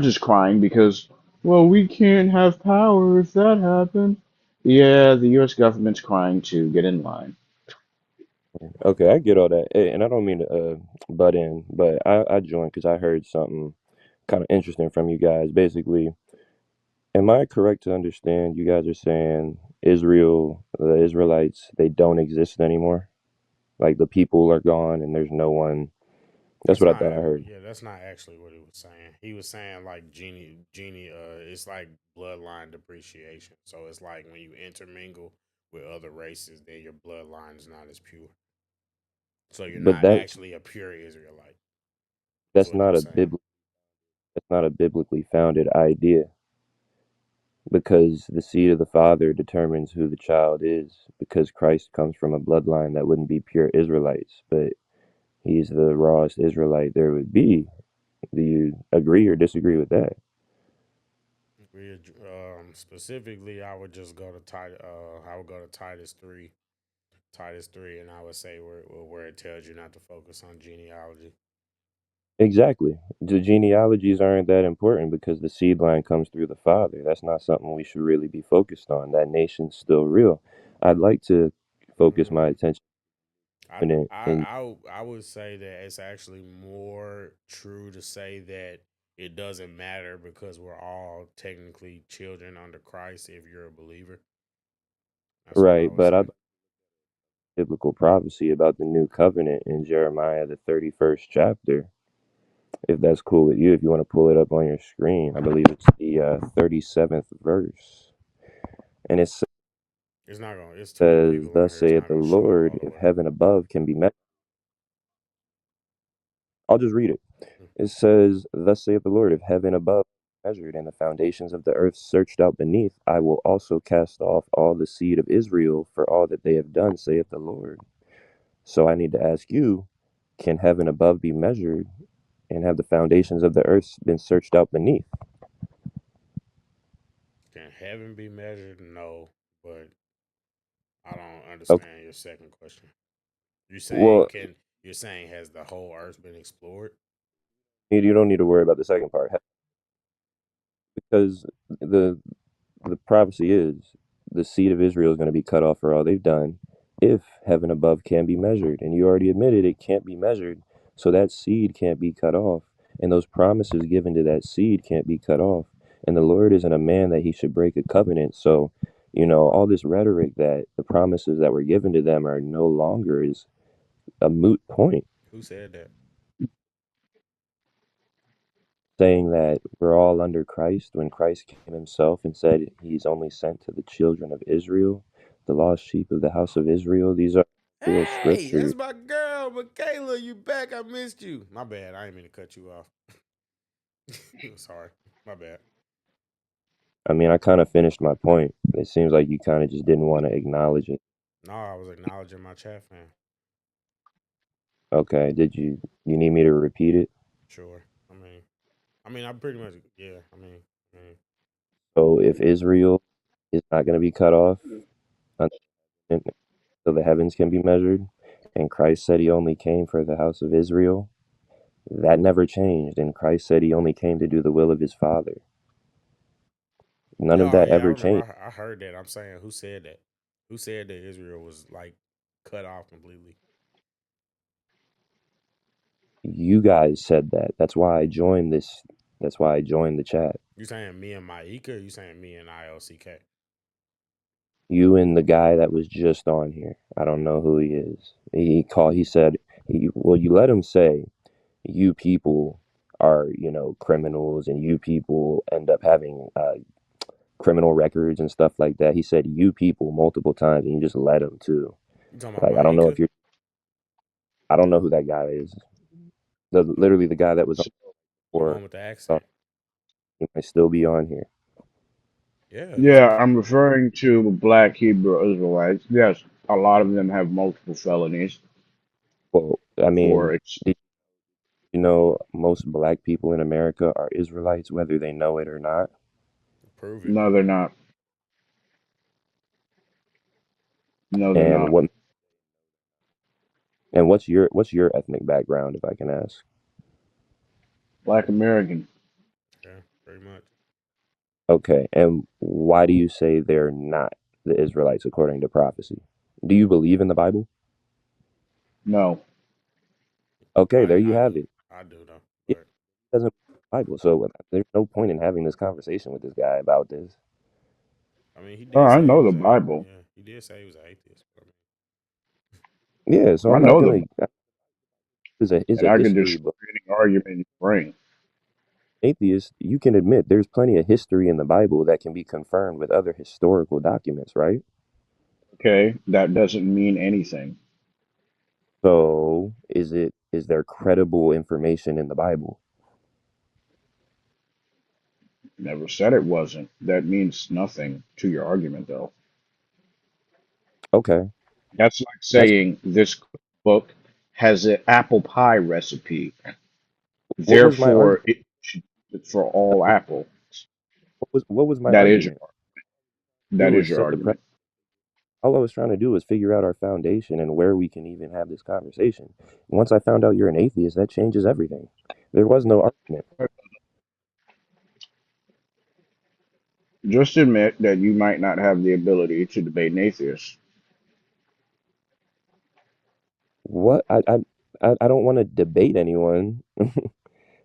just crying because, well, we can't have power if that happened. Yeah, the U.S. government's crying to get in line. Okay, I get all that, and I don't mean to butt in, but I joined because I heard something kind of interesting from you guys. Basically, am I correct to understand you guys are saying Israel, the Israelites, they don't exist anymore? Like the people are gone and there's no one. That's That's what I not, thought I heard. yeah, that's not actually what he was saying. He was saying like genie, it's like bloodline depreciation. So it's like when you intermingle with other races, then your bloodline is not as pure. So you're But not actually a pure Israelite. That's that's what he not was a saying. that's not a biblically founded idea because the seed of the father determines who the child is because Christ comes from a bloodline that wouldn't be pure Israelites, but he's the rawest Israelite there would be. Do you agree or disagree with that? Specifically, I would just go to I would go to Titus 3, and I would say where it tells you not to focus on genealogy. Exactly. The genealogies aren't that important because the seed line comes through the father. That's not something we should really be focused on. That nation's still real. I'd like to focus my Mm, attention I, in it. I And I would say that it's actually more true to say that it doesn't matter because we're all technically children under Christ if you're a believer. That's what I right, would but I say. biblical prophecy about the new covenant in Jeremiah the 31st chapter. If that's cool with you, if you want to pull it up on your screen, I believe it's the 37th verse. And it It's not gonna. It's too many says, people on "Thus here. It's saith not the gonna show up Lord, all the if way. heaven above can be met." I'll just read it. Mm. It says, "Thus saith the Lord, if heaven above measured and the foundations of the earth searched out beneath, I will also cast off all the seed of Israel for all that they have done, saith the Lord." So I need to ask you, can heaven above be measured and have the foundations of the earth been searched out beneath? Can heaven be measured? No, but I don't Okay. understand your second question. You saying Well, can you're saying has the whole earth been explored? you don't need to worry about the second part because the the prophecy is the seed of Israel is going to be cut off for all they've done if heaven above can be measured. And you already admitted it can't be measured. So that seed can't be cut off. And those promises given to that seed can't be cut off. And the Lord isn't a man that he should break a covenant. So, all this rhetoric that the promises that were given to them are no longer is a moot point, Who said that? saying that we're all under Christ when Christ came himself and said he's only sent to the children of Israel, the lost sheep of the house of Israel. These are real Hey, scriptures. that's my girl, Michaela. You back? I missed you. My bad. I didn't mean to cut you off. Sorry. My bad. I mean, I kind of finished my point. It seems like you kind of just didn't want to acknowledge it. No, I was acknowledging my chat fan. Okay, you need me to repeat it? Sure. I pretty much yeah. I mean, So if Israel is not going to be cut off until the heavens can be measured, and Christ said he only came for the house of Israel, that never changed. And Christ said he only came to do the will of his Father. None of yeah, that yeah. I ever remember. changed. I heard that. I'm saying, who said that? Who said that Israel was like cut off completely? You guys said that. That's why I joined this. That's why I joined the chat. You saying me and Maika? Or you saying me and ILCK? You and the guy that was just on here. I don't know who he is. He said, well, you let him say, you people are, criminals and you people end up having criminal records and stuff like that. He said, you people multiple times and you just let him too. You talking about Like, Maika? I don't know who that guy is. Who? Literally the guy that was on The one before, with the uh, accent? he might still be on here. Yeah, that's Yeah, my. I'm referring to black Hebrew Israelites. Yes, a lot of them have multiple felonies Well, I for mean, it's did most black people in America are Israelites, whether they know it or not? Prove it. no, they're not. No, they're And not. what's your ethnic background, if I can ask? Black American. Yeah. pretty much. Okay, and why do you say they're not the Israelites according to prophecy? Do you believe in the Bible? No. Okay, there you I have do. it. I do though. It But doesn't Bible, so there's no point in having this conversation with this guy about this. I mean, he Oh, did I say he know was the a Bible. yeah. He did say he was an atheist. But, I mean, Yeah, so I I'm not know the gonna. Bible, It's and a I can history destroy book. any argument you bring. Atheist, you can admit there's plenty of history in the Bible that can be confirmed with other historical documents, right? Okay, that doesn't mean anything. So is there credible information in the Bible? Never said it wasn't. That means nothing to your argument, though. Okay, That's like that's saying this book has an apple pie recipe, what was my therefore argument. it should be for all apples. What was my That is your argument? that Do is was your set the pre- argument. all I was trying to do was figure out our foundation and where we can even have this conversation. Once I found out you're an atheist, that changes everything. There was no argument. Just admit that you might not have the ability to debate an atheist. What I don't want to debate anyone.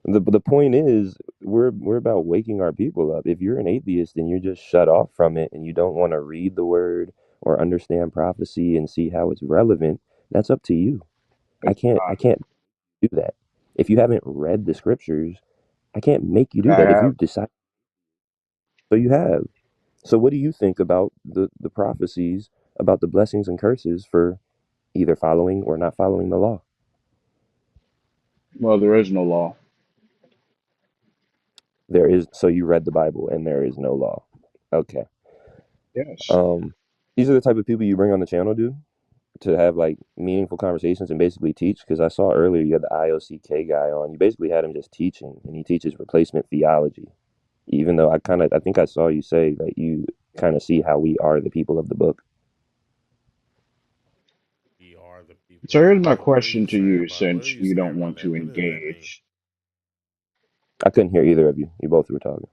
The point is we're about waking our people up. If you're an atheist and you're just shut off from it and you don't want to read the word or understand prophecy and see how it's relevant, that's up to you. I It's can't I not. can't do that. If you haven't read the scriptures, I can't make you do I that. If you have. decide, so you have. So what do you think about the prophecies about the blessings and curses for either following or not following the law? Well, there is no law. There is, so you read the Bible and there is no law. Okay. Yes. Um, these are the type of people you bring on the channel, dude, to have like meaningful conversations and basically teach. Because I saw earlier you had the IOCK guy on. You basically had him just teaching, and he teaches replacement theology. Even though I think I saw you say that you kind of see how we are the people of the book. we are the So people of the here's my book. What do you question to say you, about? What do since you you say don't about want that? to What does that mean? engage. I couldn't hear either of you. You both were talking.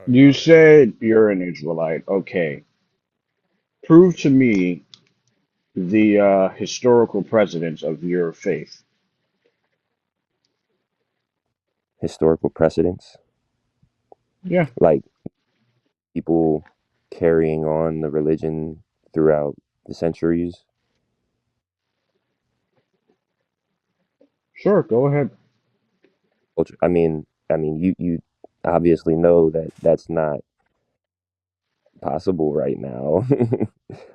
You Go ahead. said you're an Israelite. Okay. Prove to me the historical precedents of your faith. Historical precedents, Yeah, like people carrying on the religion throughout the centuries. sure. Go ahead. You obviously know that that's not possible right now.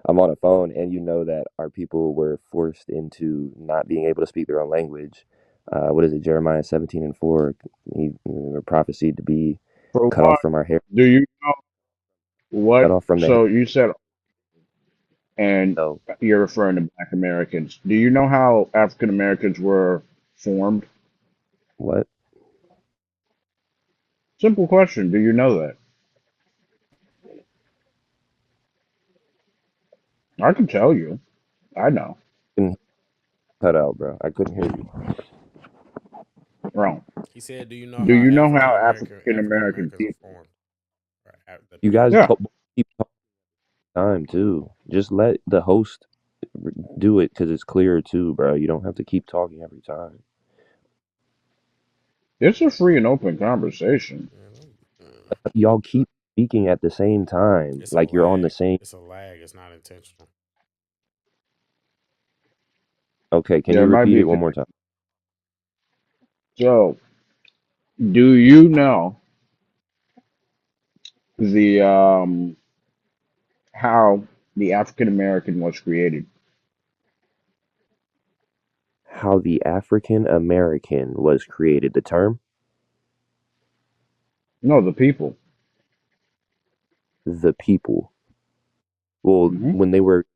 I'm on a phone, and you know that our people were forced into not being able to speak their own language. What is it, Jeremiah 17:4? We were prophesied to be For cut off one, from our hair, do you know cut what? off from the hair. So you said, and No, you're referring to Black Americans. Do you know how African Americans were formed? what? Simple question. Do you know that? I can tell you. I know. Couldn't cut out, bro. I couldn't hear you. Wrong. He said, "Do you know Do how you know how African African American Americans are people? formed? Or the You people guys Yeah, group?" keep talking time too. Just let the host do it because it's clearer too, bro. You don't have to keep talking every time. it's a free and open conversation. Y'all keep speaking at the same time, It's a like you're on the lag. same. It's a lag. It's not intentional. Okay, can Yeah, you it might repeat be. it one more time? So, do you know the how the African American was created? How the African American was created. The term, No, the people. the people. Well, Hmm. when they were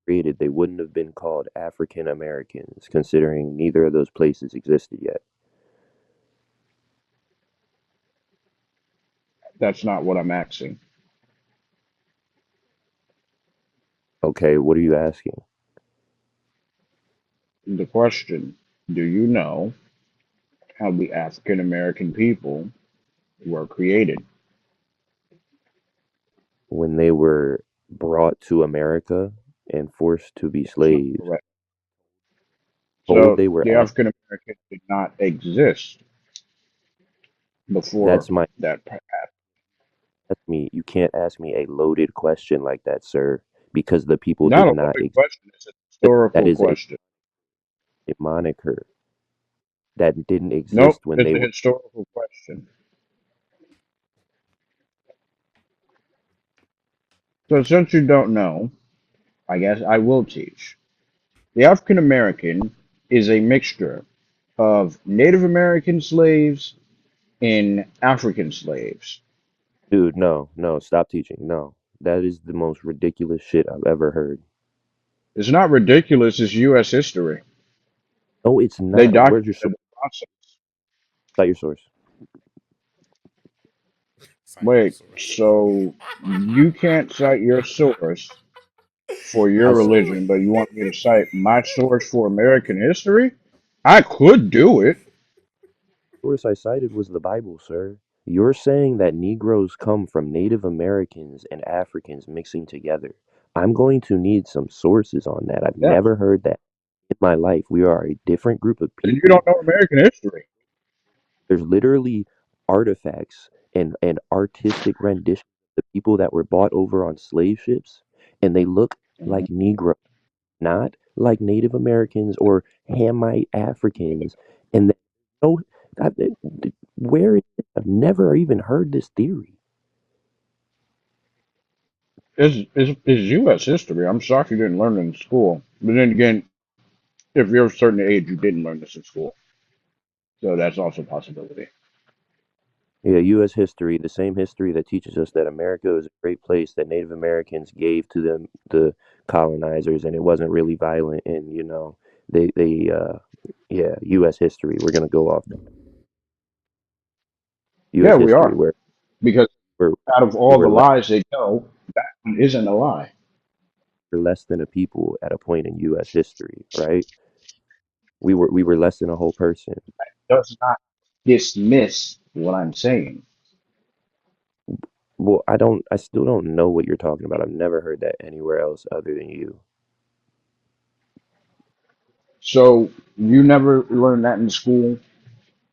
created, they wouldn't have been called African Americans, considering neither of those places existed yet. That's not what I'm asking. Okay, what are you asking? The question: do you know how the African American people were created. When they were brought to America and forced to be That's not slaves, correct. told So they were the at. African Americans did not exist before That's my that. That's me. You can't ask me a loaded question like that, sir, because the people Not did a not loaded exist. question. It's a That historical is question. a moniker that didn't Nope, exist when it's they a were. historical question. So since you don't know, I guess I will teach. The African American is a mixture of Native American slaves and African slaves. Dude, no, no, stop teaching. No, that is the most ridiculous shit I've ever heard. It's not ridiculous, it's US history. No, it's They not. Where's your documented source? the process. Cite your source. Cite your Wait, source. so you can't cite your source for I your said Ooh. religion, but you want me to cite my source for American history? I could do it. the source I cited was the Bible, sir. You're saying that Negroes come from Native Americans and Africans mixing together. I'm going to need some sources on that. I've Yeah. never heard that in my life. We are a different group of And you people. don't know American history. There's literally artifacts and artistic renditions of the people that were bought over on slave ships, and they look Mhm. like Negroes, not like Native Americans or Hamite Africans. And they, oh, I, where is it? I've never even heard this theory. It's U.S. history. I'm shocked you didn't learn it in school. But then again, if you're of a certain age, you didn't learn this in school. So that's also a possibility. Yeah, U.S. history, the same history that teaches us that America is a great place that Native Americans gave to them, the colonizers, and it wasn't really violent. And yeah, U.S. history. We're gonna go off Yeah, U.S. we history are. where Because we're out of we all the were less, lies they tell, that one isn't a lie. we're less than a people at a point in U.S. history, right? We were less than a whole person. Does not dismiss what I'm saying. Well, I still don't know what you're talking about. I've never heard that anywhere else other than you. So you never learned that in school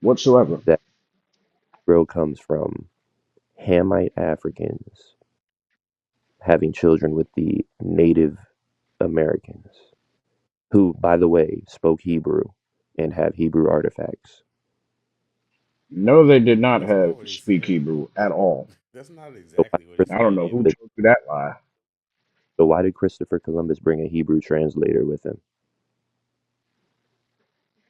whatsoever. That Negro comes from Hamite Africans having children with the Native Americans, who, by the way, spoke Hebrew and have Hebrew artifacts. No, they did not That's not have what he speak said. Hebrew at all. That's not So why, exactly what he I don't said know who either. did, told you that lie. so why did Christopher Columbus bring a Hebrew translator with him?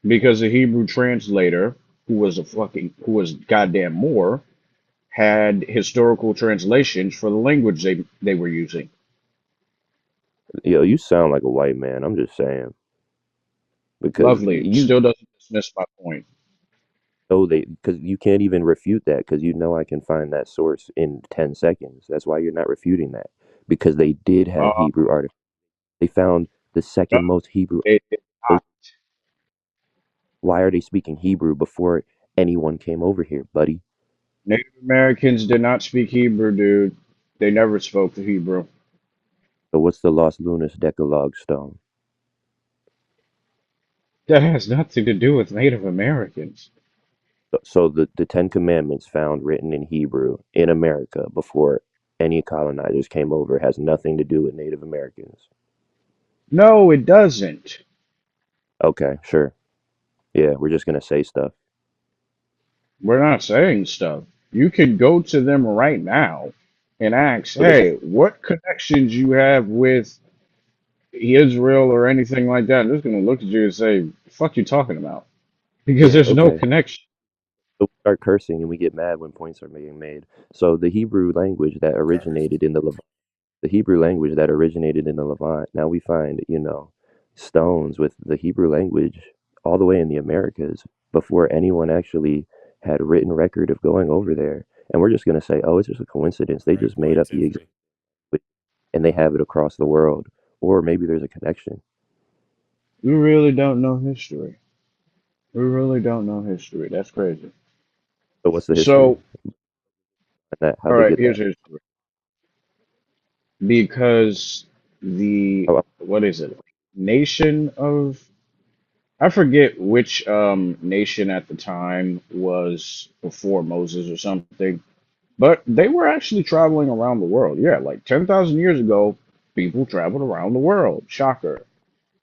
Because the Hebrew translator, who was goddamn Moore, had historical translations for the language they were using. Yo, you sound like a white man. I'm just saying because Lovely. you Still doesn't dismiss my point. know they because you can't even refute that because you know I can find that source in 10 seconds. That's why you're not refuting that because they did have Uh, Hebrew artifacts. They found the no, second most Hebrew. it did not. Why are they speaking Hebrew before anyone came over here, buddy? Native Americans did not speak Hebrew, dude. They never spoke the Hebrew. So what's the Los Lunas Decalogue stone? That has nothing to do with Native Americans. So the Ten Commandments found written in Hebrew in America before any colonizers came over has nothing to do with Native Americans. No, it doesn't. Okay, sure. Yeah, we're just gonna say stuff. We're not saying stuff. You can go to them right now and ask, So they, hey, what connections you have with Israel or anything like that? They're just going to look at you and say, fuck you talking about? Because yeah, there's no okay. connection. So we start cursing and we get mad when points are being made. So the Hebrew language that Cursed. originated in the Hebrew language that originated in the Levant. Now we find, stones with the Hebrew language all the way in the Americas before anyone actually had a written record of going over there. And we're just going to say, oh, it's just a coincidence. They Great just made point, up the exact Tiffany. and they have it across the world. Or maybe there's a connection. We really don't know history. We really don't know history. That's crazy. So what's the history? So that? How'd All they right, get here's that? his story. Because the How, what is it? Nation of I forget which nation at the time was before Moses or something, but they were actually traveling around the world. Yeah, like 10,000 years ago, people traveled around the world. Shocker.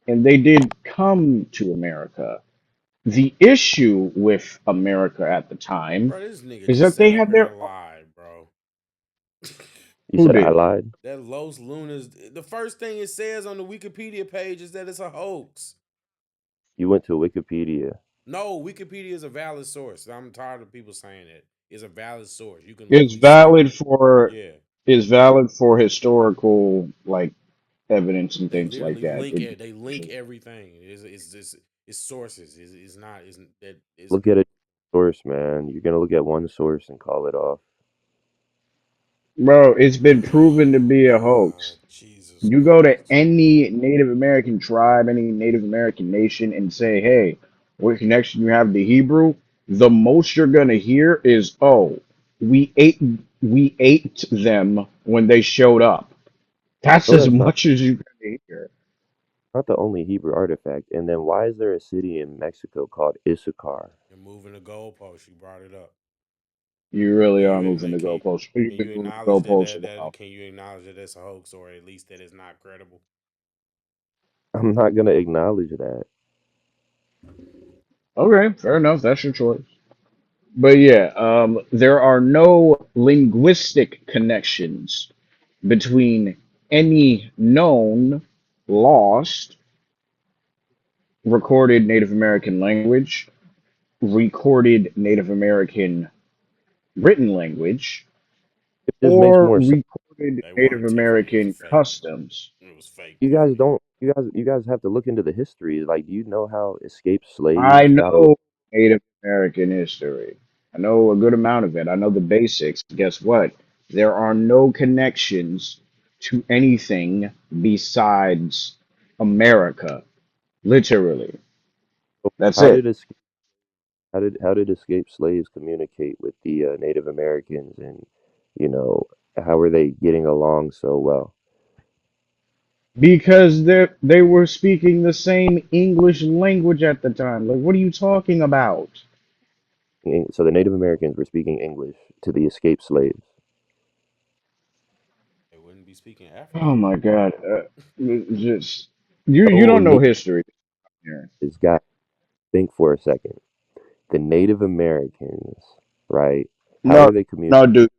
And they did come to America. The issue with America at the time Bro, this nigga is just that they sat up had here their and lied, bro. you who said I did. lied? That Los Lunas, the first thing it says on the Wikipedia page is that it's a hoax. You went to Wikipedia. No, Wikipedia is a valid source. I'm tired of people saying it. It's a valid source. You can It's literally cite it. valid for Yeah. is valid for historical like evidence and They things like literally that. link It, it. They link everything. It's sources. It's not. Isn't that? It's Look at a source, man. You're gonna look at one source and call it off. bro, it's been proven to be a hoax. Jesus You go to Christ. any Native American tribe, any Native American nation, and say, "Hey, what connection you have to Hebrew?" The most you're gonna hear is, "Oh, we ate we ate them when they showed up." That's No, as that's not much as you're gonna hear. not the only Hebrew artifact. And then why is there a city in Mexico called Issachar? You're moving the goalpost. You brought it up. You really Can are you moving admit? the goalposts. You've Can been you moving the acknowledge goalposts a that? while. Can you acknowledge that it's a hoax, or at least that it's not credible? I'm not gonna acknowledge that. Okay, fair enough. That's your choice. But yeah, there are no linguistic connections between any known lost recorded Native American language, recorded Native American written language, It just makes or more sense. recorded They Native weren't Tiffany. It was American fake. customs. It was fake You guys Tiffany. don't. You guys have to look into the history. Like, do you know how escaped I slaves got away? know Native American history. I know a good amount of it. I know the basics. Guess what? There are no connections to anything besides America. Literally. That's How it. did how did escaped slaves communicate with the Native Americans, and you know how were they getting along so well? Because they were speaking the same English language at the time. Like, what are you talking about? So the Native Americans were speaking English to the escaped slaves. They wouldn't be speaking Oh African. my God. Just you Oh, don't know look history here. at this guy. Think for a second. The Native Americans, right? How No, were they communicating? no, dude.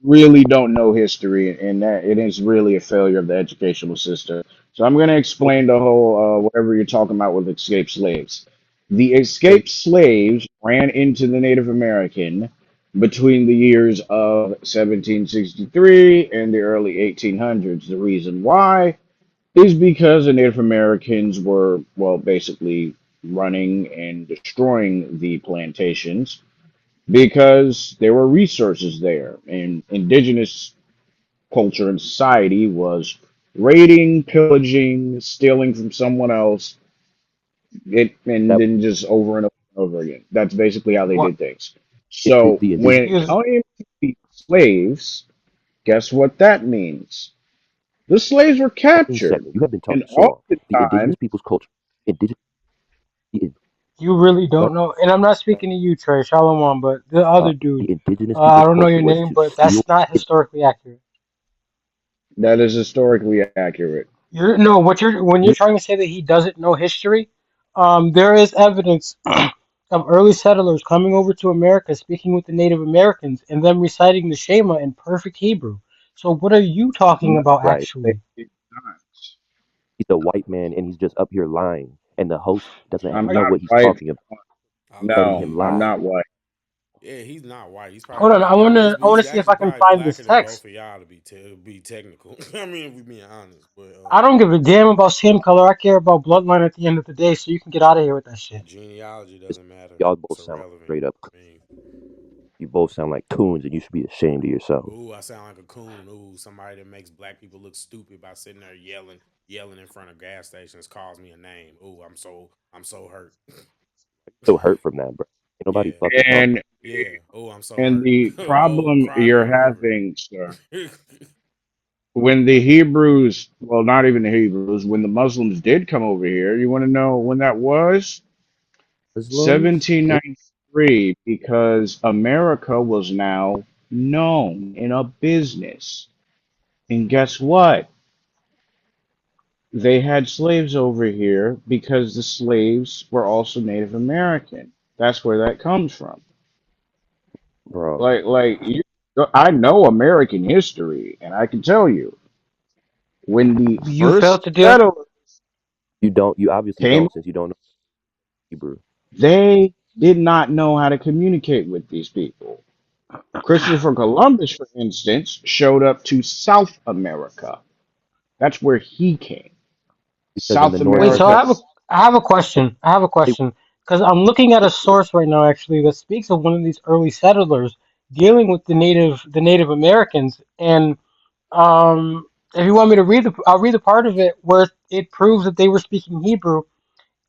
Really don't know history, and that it is really a failure of the educational system. So I'm going to explain the whole whatever you're talking about with escaped slaves. The Then escaped slaves ran into the Native American between the years of 1763 and the early 1800s. The reason why is because the Native Americans were, well, basically running and destroying the plantations because there were resources there, and indigenous culture and society was raiding, pillaging, stealing from someone else, and that then just over and over again. That's basically how they What? did things. the, So the when indigenous. it Excuse. came to the slaves, guess what that means? The slaves were 1 second. captured, You have been and talking so long. The oftentimes, indigenous people's culture. Indigenous. The, You really uh, don't know, and I'm not speaking to you, Trey Shalom, but the other dude. the indigenous I people's don't know culture your was name, to but steal. that's not historically accurate. that is historically accurate. You're no, what you're when you're You trying to say that he doesn't know history, there is evidence of early settlers coming over to America, speaking with the Native Americans, and them reciting the Shema in perfect Hebrew. So what are you talking No, about right? they actually? did not. He's a white man and he's just up here lying, and the host doesn't I'm Are you, know not what he's white. talking about, I letting No, him mean, I'm lie. not white. yeah, he's not white. He's probably hold on, blacker. I He's wanna see if actually I can probably find this blacker than text. both of y'all to be technical. I mean, if we being honest, but I don't give a damn about skin color. I care about bloodline at the end of the day. So you can get out of here with that shit. genealogy It's- doesn't matter. Y'all It's both sound like irrelevant. straight up. I mean, You both sound like coons, and you should be ashamed of yourself. ooh, I sound like a coon. Ooh, somebody that makes black people look stupid by sitting there yelling in front of gas stations calls me a name. Ooh, I'm so hurt. Still hurt from that, bro. Ain't nobody Yeah, fucking talking. And yeah. Oh, I'm so and hurt. the Oh, problem cry me you're a river. having, sir, when the Hebrews, well, not even the Hebrews, when the Muslims did come over here, you want to know when that was? Muslims? What? 1793, because America was now known in a business. And guess what? They had slaves over here because the slaves were also Native American. That's where that comes from. Bro, Like you, I know American history, and I can tell you when the You failed first to deal. settlers you don't. You obviously came, don't, since you don't know Hebrew. they did not know how to communicate with these people. Christopher Columbus, for instance, showed up to South America. That's where he came. Because in the South North Wait, they so America. couldn't. I have a question. I have a They, question because I'm looking at a source right now actually that speaks of one of these early settlers dealing with the Native Americans. And if you want me to read I'll read the part of it where it proves that they were speaking Hebrew.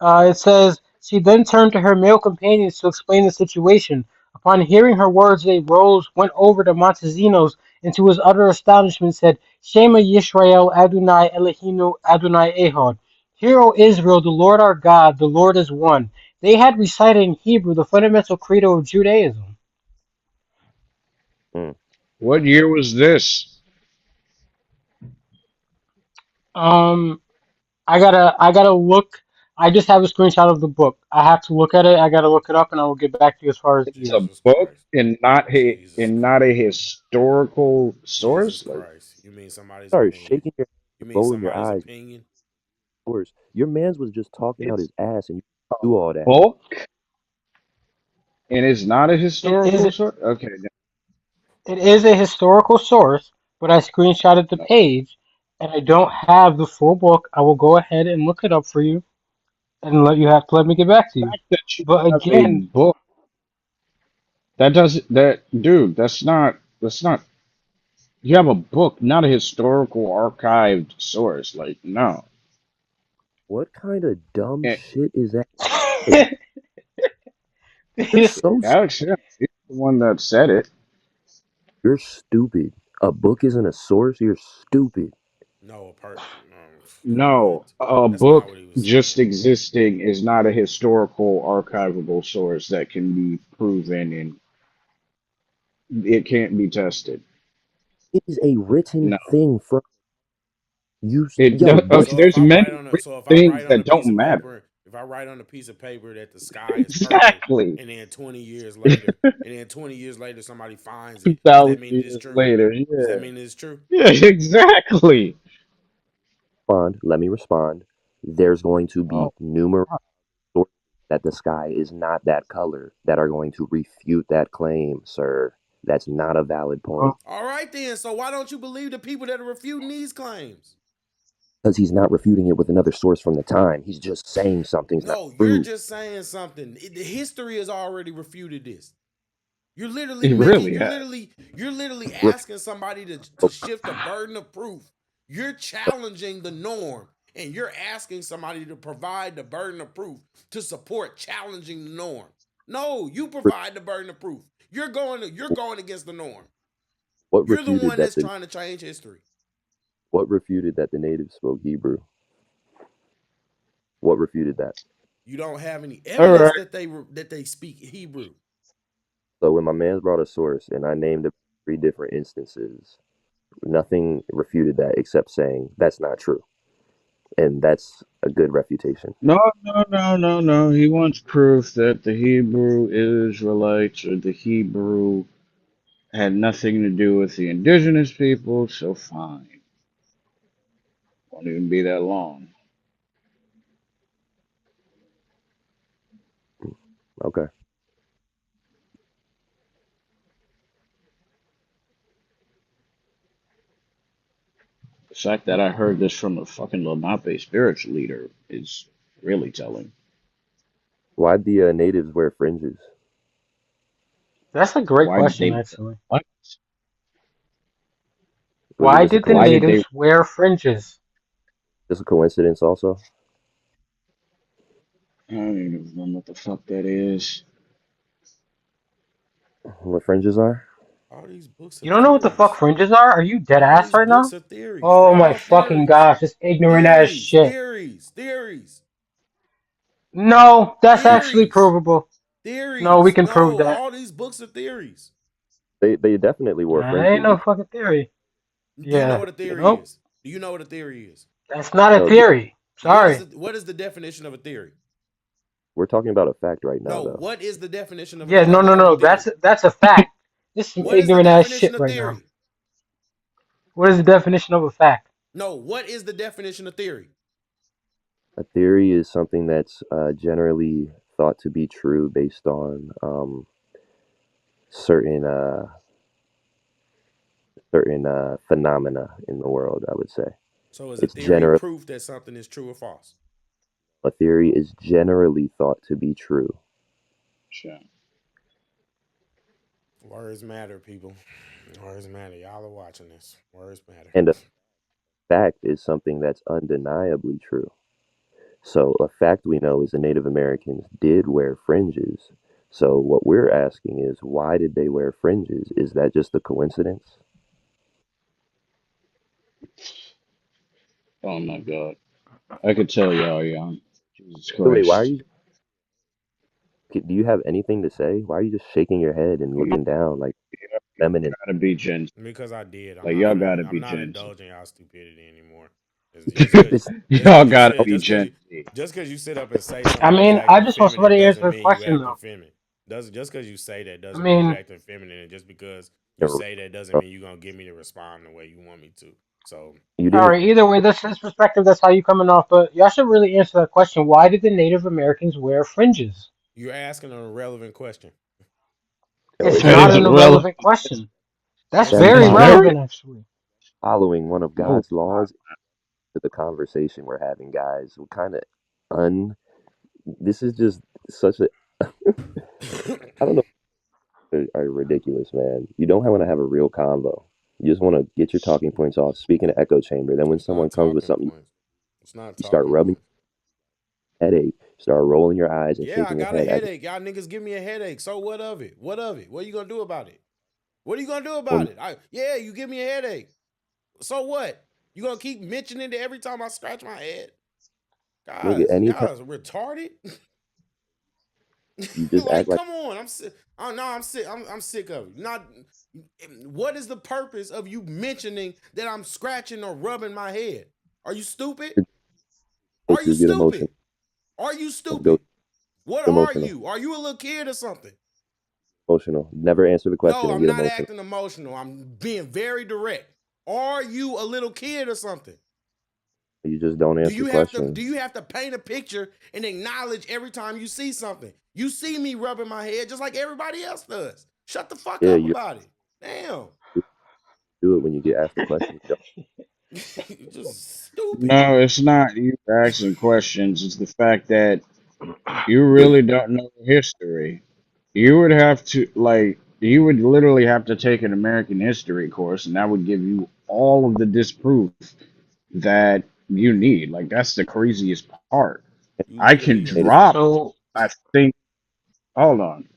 It says, she then turned to her male companions to explain the situation. Upon hearing her words, they rose, went over to Montesinos, and to his utter astonishment said, Shema Yisrael Adonai Eloheinu Adonai Ehad. Hear, O Israel, the Lord our God, the Lord is one. They had recited in Hebrew the fundamental credo of Judaism. mm, What year was this? Um, I gotta look. I just have a screenshot of the book. I have to look at it. I gotta look it up, and I will get back to you as far as the It's year. a Jesus book Christ. Jesus and not a Christ. historical Jesus source. Like Christ. You mean somebody's start opinion? shaking your You head, mean rolling your somebody's eyes. opinion? Yours. Your man's was just talking out it's his ass, and you a do all that. book and it's not a It is. historical source. Okay, It is a historical source, but I screenshotted the no. page and I don't have the full book. I will go ahead and look it up for you and let me get back to The you. fact that you But have a again, book that does that, dude. That's not. You have a book, not a historical archived source. Like no. What kind of dumb And shit is that? Like, you're so Alex, yeah, he's the one that said it. you're stupid. A book isn't a source. You're stupid. No, no. No, What? a That's not book what he was just saying. existing is not a historical archivable source that can be proven and it can't be tested. It is a written No, thing from you. it Yo, does. what? Okay, So if there's I write many on a written so if I things write on a that piece don't of matter. paper, if I write on a piece of paper that the sky is purple, Exactly. and then 20 years later, somebody finds it, does that 2,000 mean it is years true? later, Does that yeah, mean it's true? yeah, exactly. Respond. Let me respond. There's going to be Oh, numerous sources that the sky is not that color that are going to refute that claim, sir. That's not a valid point. All right then. So why don't you believe the people that are refuting these claims? Because he's not refuting it with another source from the time. He's just saying something's not No, you're true. just saying something. The history has already refuted this. You're literally it making really has. you're literally Refute. asking somebody to shift the burden of proof. You're challenging the norm and you're asking somebody to provide the burden of proof to support challenging the norm. No, you provide the burden of proof. You're going against the norm. What You're the refuted one that that's the trying to change history. what refuted that the natives spoke Hebrew? What refuted that? You don't have any All evidence right. that they speak Hebrew. So when my man's brought a source and I named it 3 different instances, nothing refuted that except saying that's not true. And that's a good refutation. No, no, no, no, no. He wants proof that the Hebrew Israelites or the Hebrew had nothing to do with the indigenous people, so fine. Won't even be that long. Okay. The fact that I heard this from a fucking Lenape spiritual leader is really telling. Why'd the natives wear fringes? that's a great Why did question, they actually. what? Was it Why just a did the Why coincidence? did they natives wear fringes? Just a coincidence also? I don't even know what the fuck that is. What fringes are? All these books are You don't know what the fuck theories. fringes are? Are you dead All ass these right now? books are theories. Oh They my all fucking theories. gosh, this ignorant ass Theories. shit. Theories. Theories. No, that's actually Theories. provable. No, we Theories. can prove No, that. all these books are theories. They definitely wore Nah, that ain't fringes. no fucking theory. Do you know Yeah, what a theory nope. is? Do you know what a theory is? That's not a No, theory. Sorry. What is the definition of a theory? we're talking about a fact right now, No, though. what is the definition Yeah, no, no, of a no. theory? That's a fact. This is some What is the ignorant ass definition shit of right now. theory? What is the definition of a fact? No, what is the definition of theory? A theory is something that's generally thought to be true based on certain phenomena in the world. I would say So is a it's theory general. proof that something is true or false? A theory is generally thought to be true, Sure. Words matter, people. Words matter. Y'all are watching this. Words matter. and a fact is something that's undeniably true. So a fact we know is the Native Americans did wear fringes. So what we're asking is, why did they wear fringes? Is that just a coincidence? Oh my God. I could tell y'all young. Jesus Wait, why are Christ. you? Do you have anything to say? Why are you just shaking your head and You looking down like feminine? gotta be gentle. Because I did. Like y'all gotta I'm be not gentle. indulging y'all stupidity anymore. This Just Y'all cause you gotta sit be just cause gentle. you just cause you sit up and say I somebody is mean, I acting just want feminine somebody to answer doesn't the mean you question acting though. feminine. Doesn't just cause you say that I doesn't mean you mean, acting feminine, and just because you say that doesn't mean you're gonna get me to respond the way you want me to. So you all didn't. right. Either way, that's his perspective. That's how you coming off. But y'all should really answer that question. Why did the Native Americans wear fringes? you're asking an irrelevant question. It's That not is an relevant. irrelevant question. That's Yes, That it is very It's is. very relevant, actually. following one of no. God's laws to the conversation we're having, guys. What kind of un? This is just such a. I don't know. Are ridiculous, man. You don't want to have a real convo. You just want to get your talking points off, speak in an echo chamber. Then when It's someone not comes with talking something, points. It's not you start talking rubbing points. your headache, start rolling your eyes and Yeah, I shaking your got a head as headache. Y'all niggas give me a headache. So what of it? What of it? What are you gonna do about it? What are you gonna do well, about it? Yeah, you give me a headache. So what? You gonna keep mentioning it every time I scratch my head? nigga. Guys, Anytime y'all is retarded. you just act Like, like come on. I'm sick. Oh no, I'm sick. I'm sick of it. Not. What is the purpose of you mentioning that I'm scratching or rubbing my head? Are you stupid? it Are makes you you get emotional. stupid? Are you Go stupid? What are emotional. you? Are you a little kid or something? Emotional. Never answer the question No, and I'm get not emotional. acting emotional. I'm being very direct. Are you a little kid or something? You just don't answer Do questions. you have to paint a picture and acknowledge every time you see something? You see me rubbing my head just like everybody else does. Shut the fuck Yeah, up you about it. Damn. do it when you get asked the question. Just stupid. No, it's not you asking questions. It's the fact that you really don't know the history. You would have to you would literally have to take an American history course, and that would give you all of the disproof that you need. Like that's the craziest part. You I can literally have Native, to. drop. So, I think. Hold on.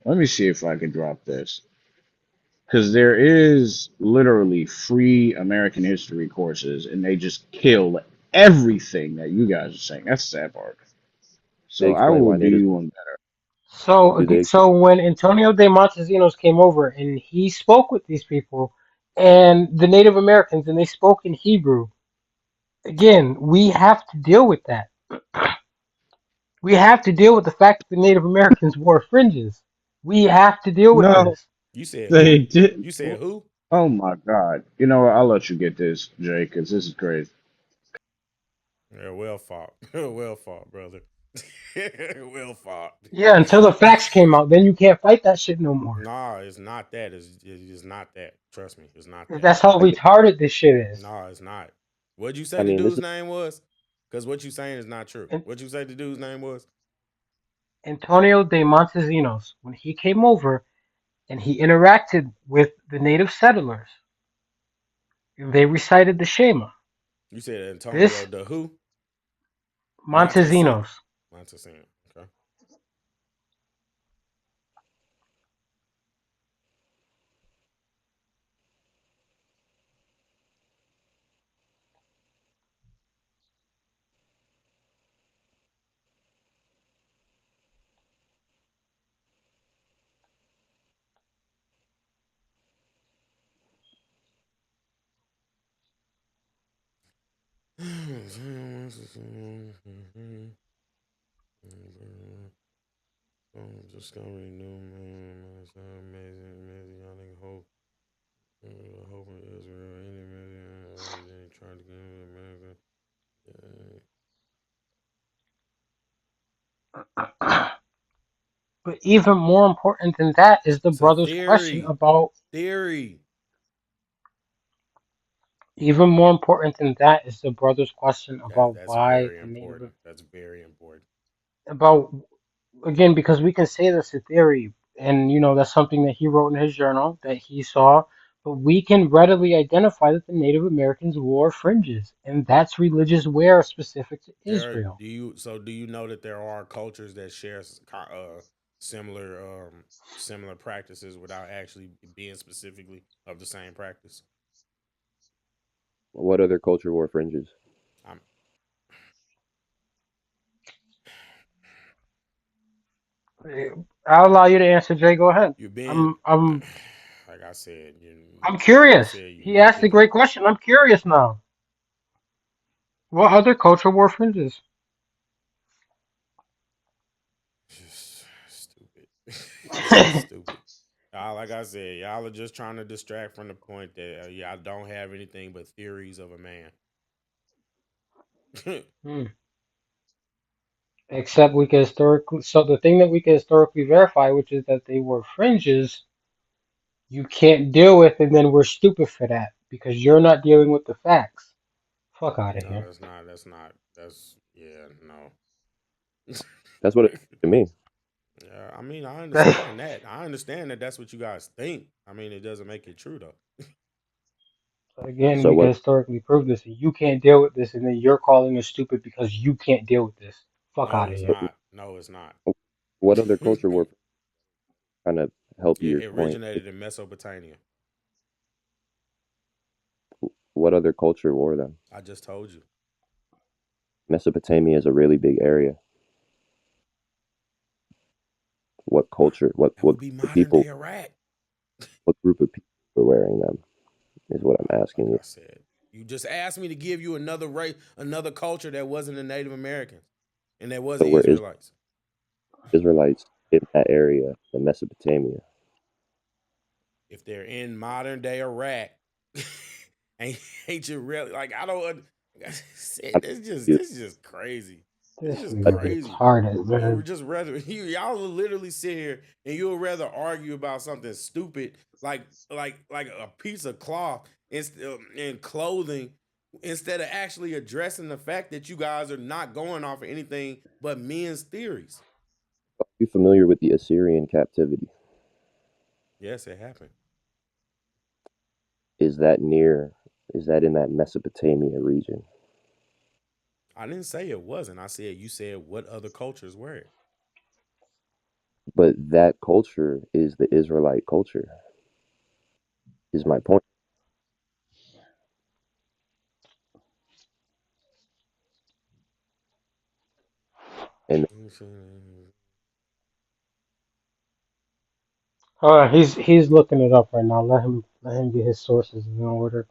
Let me see if I can drop this. Because there is literally free American history courses, and they just kill everything that you guys are saying. That's the sad part. they So I explain will why do natives you one better. do they explain so when Antonio de Montesinos came over and he spoke with these people and the Native Americans, and they spoke in Hebrew. Again, we have to deal with that. We have to deal with the fact that the Native Americans wore fringes. We have to deal with No, this. You said they who? didn't. You said who? Oh my God. You know what? I'll let you get this, Jay, because this is crazy. Yeah, well fought. Well fought, brother. Well fought. Yeah, until the facts came out, then you can't fight that shit no more. Nah, it's not that. It's not that. Trust me, it's not that. That's how I get retarded this shit is. Nah, it's not. What'd you I say the mean this dude's is name was? Because what you saying is not true. And What'd you say the dude's name was? Antonio de Montesinos, when he came over and he interacted with the native settlers, they recited the Shema. You said Antonio This the who? Montesi. Montesinos, Montesino. Okay. Discovery new man, amazing, amazing. Y'all nigga hope, hoping Israel, any man, they trying to get America. But even more important than that is the It's a brother's question theory. about. Theory. Even more important than that is the brother's question about That's why very the native important. That's very important. about again because we can say that's a theory, and that's something that he wrote in his journal that he saw, but we can readily identify that the Native Americans wore fringes, and that's religious wear specific to Israel. Do you know that there are cultures that share similar similar practices without actually being specifically of the same practice? What other culture wore fringes? I'm I'll allow you to answer, Jay. Go ahead. you're being I'm I'm like I said, I'm like I curious. said, you He asked a leaping. great question. I'm curious now. What other culture wore fringes? Just stupid. This is stupid. Like I said, y'all are just trying to distract from the point that y'all don't have anything but theories of a man. Hmm. Except we can historically, so the thing that we can historically verify, which is that they were fringes, you can't deal with, and then we're stupid for that because you're not dealing with the facts. Fuck out of No, here. that's not. That's not. That's yeah. No. That's what it to me. Yeah, I mean, I understand that. I understand that that's what you guys think. I mean, it doesn't make it true though. Again, So we can what historically prove this, and you can't deal with this, and then you're calling us stupid because you can't deal with this. Fuck No, out of it's here. not. No, it's not. what other culture wore kind of help your It point? originated in Mesopotamia. What other culture wore them? I just told you. Mesopotamia is a really big area. What culture? That What would be group of modern people? day Iraq. What group of people were wearing them? Is what I'm Like asking I you. said, you just asked me to give you another race, another culture that wasn't the Native Americans and that So wasn't were Israelites. Israelites in that area, the Mesopotamia? If they're in modern day Iraq, ain't ain't you really like I don't. I don't This is just crazy. It's This just nigga crazy. retarded, You would man. just rather y'all will literally sit here and you'll rather argue about something stupid like a piece of cloth and clothing instead of actually addressing the fact that you guys are not going off of anything but men's theories. Are you familiar with the Assyrian captivity? Yes, it happened. Is that near? Is that in that Mesopotamia region? I didn't say it wasn't. I said you said what other cultures were it. But that culture is the Israelite culture. Is my point. And He's looking it up right now. Let him get his sources in order.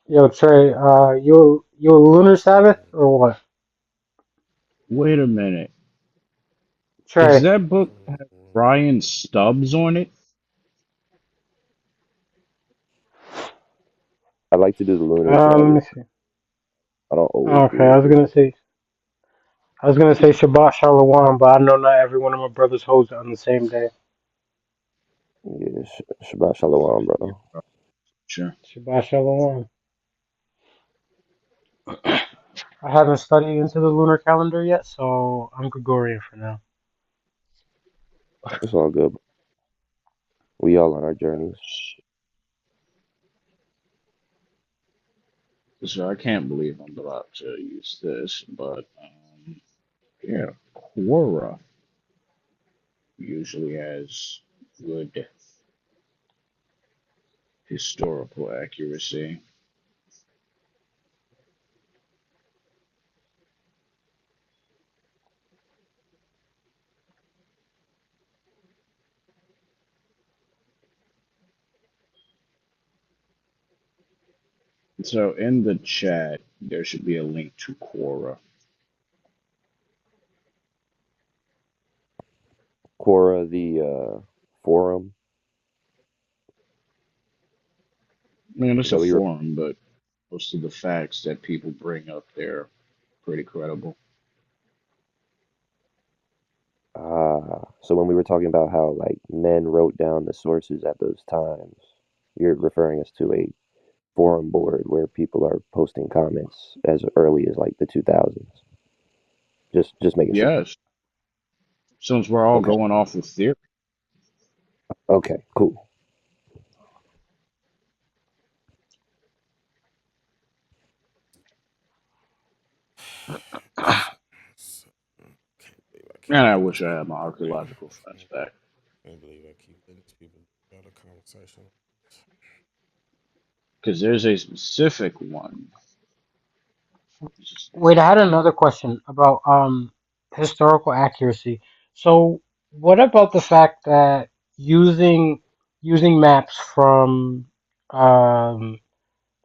Yo, Trey, you a lunar Sabbath or what? Wait a minute. Does Trey, that book have Brian Stubbs on it? I like to do the lunar let me Sabbath. see. I don't always Okay, do it. Just I was gonna say Shabbat Shalom, but I know not every one of my brothers holds it on the same day. yeah, Shabbat Shalom, Yeah, bro. sure. Shabbat Shalom. I haven't studied into the lunar calendar yet, so I'm Gregorian for now. It's all good. We all on our journeys. So I can't believe I'm about to use this, but yeah, Quora usually has. Good historical accuracy. So in the chat, there should be a link to Quora. Quora, the forum. Man, Is it's a that what you're? forum, but most of the facts that people bring up there pretty credible. So when we were talking about how like men wrote down the sources at those times, you're referring us to a forum board where people are posting comments as early as like the 2000s. Just making sure. Yes, since we're all Okay. going off of theory. Okay. Cool. Can't believe I keep Man, I letting these wish I had people my do it. archaeological friends back. Can't believe I keep letting these people do the conversation. Because there's a specific one. What's his Wait, I had another question about historical accuracy. So, what about the fact that using using maps from um,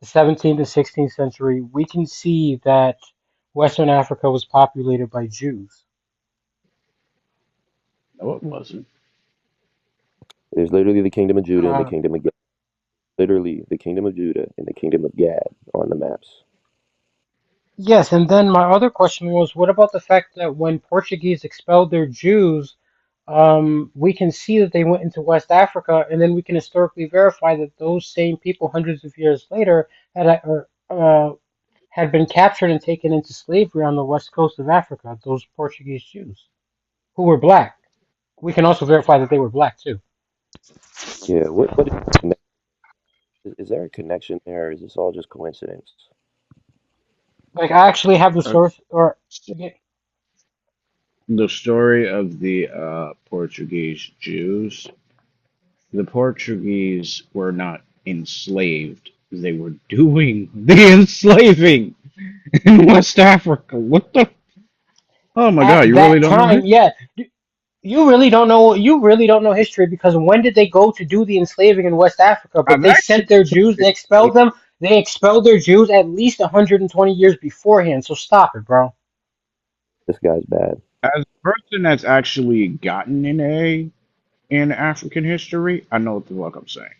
the 17th and 16th century, we can see that Western Africa was populated by Jews. name? No, it wasn't. There's literally the kingdom of Judah and the Uh, kingdom of Gad. Literally the kingdom of Judah and the kingdom of Gad on the maps. yes, and then my other question was, what about the fact that when Portuguese expelled their Jews, we can see that they went into West Africa, and then we can historically verify that those same people, hundreds of years later, had been captured and taken into slavery on the west coast of Africa. Those Portuguese Jews who were black. We can also verify that they were black too. Yeah. What is there a connection there? Or is this all just coincidence? Like I actually have the Okay. source, or So yeah, the story of the Portuguese Jews. The Portuguese were not enslaved. They were doing the enslaving in West Africa. What the? Oh my God! at You really that don't know time, history? yeah. You really don't know history because when did they go to do the enslaving in West Africa? But I've they actually sent their took Jews, they expelled history. them. They expelled their Jews at least 120 years beforehand. So stop it, bro. This guy's bad. As a person that's actually gotten an A in African history, I know what the fuck I'm saying.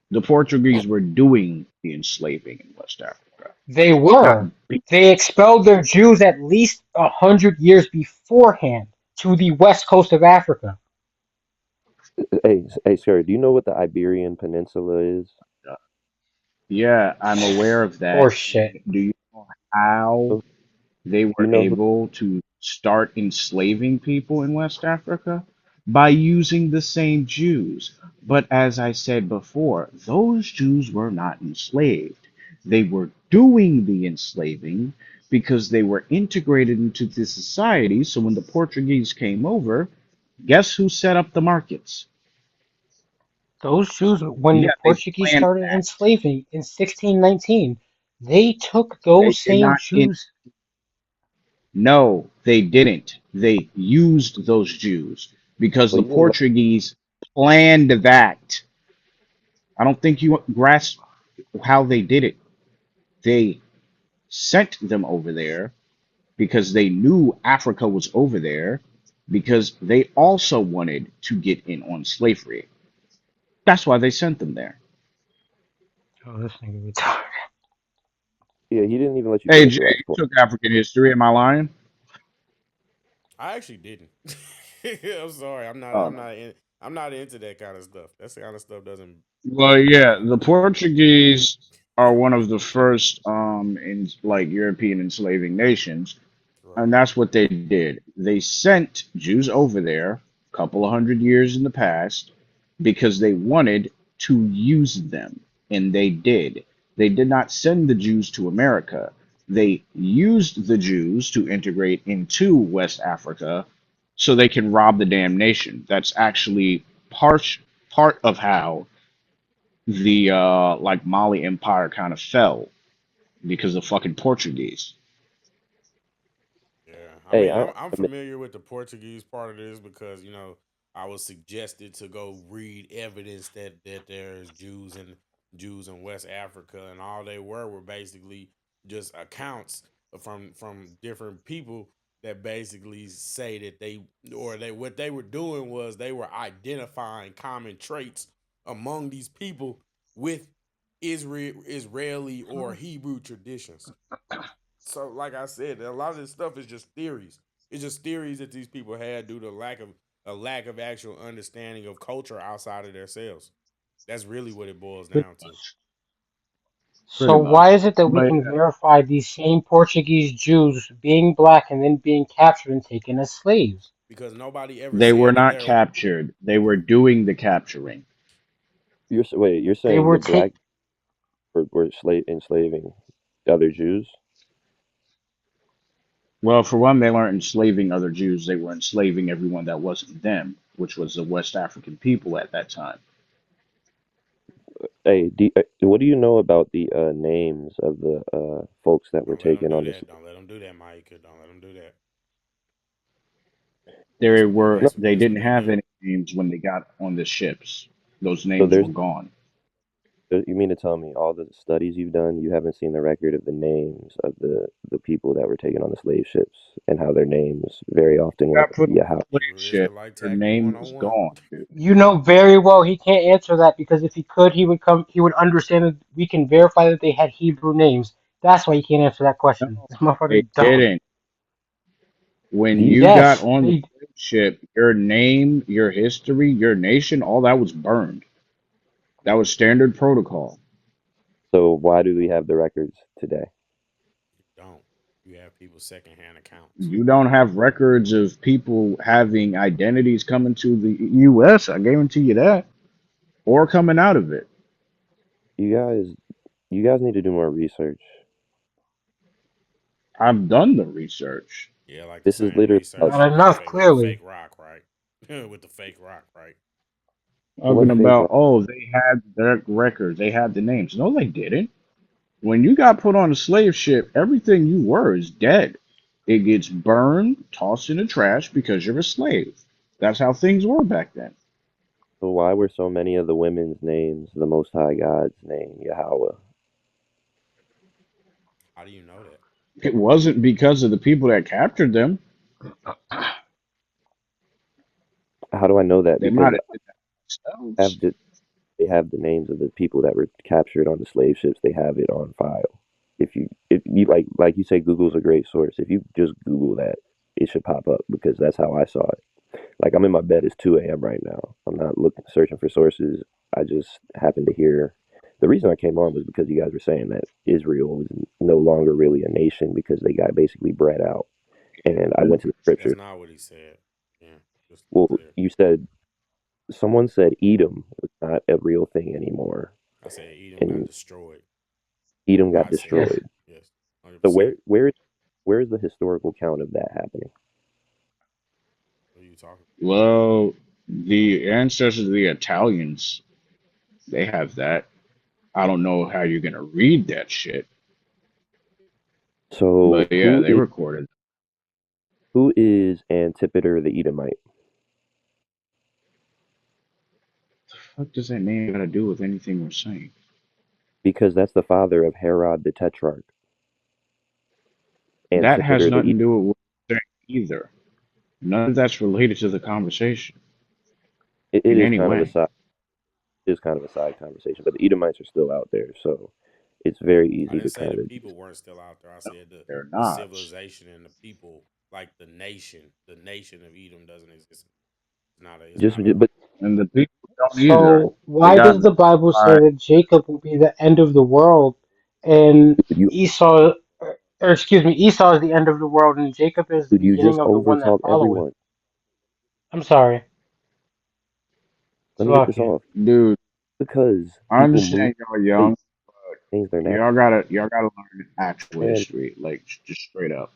The Portuguese were doing the enslaving in West Africa, They not were. They expelled their Jews at least 100 years beforehand to the west coast of Africa. Hey, sir, do you know what the Iberian Peninsula is? Yeah, I'm aware of that. Horse shit. Do you know how Do they you were know who? able to start enslaving people in West Africa? By using the same Jews. But as I said before, those Jews were not enslaved. They were doing the enslaving because they were integrated into the society. So when the Portuguese came over, guess who set up the markets? Those Jews, when the Yeah, they Portuguese planned started that. enslaving in 1619, they took They those did same not. Jews. No, they didn't. They used those Jews because Well, the you know what? Portuguese planned that. I don't think you grasp how they did it. They sent them over there because they knew Africa was over there because they also wanted to get in on slavery. That's why they sent them there. Oh, this nigga retarded. Yeah, he didn't even let you Hey, finish Jay, your last you point. took African history. Am I lying? I actually didn't. I'm sorry. Oh, I'm not into that kind of stuff. That kind of stuff doesn't well, really yeah, kind the of bother me. Portuguese are one of the first in like European enslaving nations. And Right. that's what they did. They sent Jews over there a couple of hundred years in the past because they wanted to use them. And they did. They did not send the Jews to America. They used the Jews to integrate into West Africa so they can rob the damn nation. That's actually part part of how the like Mali Empire kind of fell because of fucking Portuguese. Yeah, I Hey, mean, I I'm familiar with the Portuguese part of this because I was suggested to go read evidence that there's Jews in West Africa, and all they were basically just accounts from different people that basically say that they what they were doing was they were identifying common traits among these people with Israeli or Hebrew traditions. So, like I said, a lot of this stuff is just theories. It's just theories that these people had due to a lack of actual understanding of culture outside of themselves. That's really what it boils But down to. so Pretty much. why is it that we But can verify these same Portuguese Jews being black and then being captured and taken as slaves? Because nobody ever they were said that not they're captured. They were doing the capturing. wait, you're They saying were the take black were enslaving other Jews? Well, for one, they weren't enslaving other Jews. They were enslaving everyone that wasn't them, which was the West African people at that time. Hey, what do you know about the names of the folks that were don't let them taken do on this? that. Don't let them do that, Mike. Don't let them do that. No, They That's didn't what they have do. any names when they got on the ships. Those so names there's were gone. you mean to tell me all the studies you've done, you haven't seen the record of the names of the people that were taken on the slave ships and how their names very often were Got put on Yahweh? a slave Hebrew ship. Israelite Their Tactic name was 101. gone, dude. you know very well he can't answer that because if he could, he would understand that we can verify that they had Hebrew names. That's why he can't answer that No, question. This they motherfucker's dumb. didn't. When These you got Yes, on the they. slave ship, your name, your history, your nation, all that was burned. That was standard protocol. so why do we have the records today? You don't. You have people's secondhand accounts. You don't have records of people having identities coming to the U.S. I guarantee you that, or coming out of it. You guys you guys need to do more research. I've done the research. Yeah, like the This is same literally about research Not enough, with the clearly. fake rock, right? With the fake rock, right? what Talking fake about, oh, they had their records, they had the names. No, they didn't. When you got put on a slave ship, everything you were is dead. It gets burned, tossed in the trash because you're a slave. That's how things were back then. so why were so many of the women's names the Most High God's name, Yahweh? How do you know that? It wasn't because of the people that captured them. How do I know that? They Because might have did that have themselves. the, they have the names of the people that were captured on the slave ships. They have it on file. If you like you say, Google's a great source. If you just Google that, it should pop up because that's how I saw it. Like I'm in my bed. It's 2 a.m. right now. I'm not looking searching for sources. I just happened to hear. The reason I came on was because you guys were saying that Israel was no longer really a nation because they got basically bred out. And I went to the That's scripture. not what he said. Yeah, just to be Well, clear. you said someone said Edom was not a real thing anymore, I said Edom got and destroyed. Edom got I said Yes. that. destroyed. Yes, So 100%. where is the historical count of that happening? What are you talking Well, the ancestors of the Italians, they have that. I don't know how you're gonna read that shit, So but yeah, they recorded. who is Antipater the Edomite? What does that name got to do with anything we're saying? Because that's the father of Herod the Tetrarch. That has Antipater the nothing to do with what we're saying either. None of that's related to the conversation it in is any kind of a way. side conversation, but the Edomites are still out there, so it's very I easy didn't to say kind the of people weren't still out there. I said They're the not. civilization and the people, like the nation of Edom doesn't exist. It's just not a but And the people don't either. So They why got does the nothing Bible say by that Jacob will be the end of the world and you Esau, or excuse me, Esau is the end of the world and Jacob is the you beginning just of the one that overtalk followeth? everyone. I'm sorry, Let me get this Salakia. off. dude. Because I people move understand y'all place, young. change their name. Y'all gotta learn actual And history, like just straight up.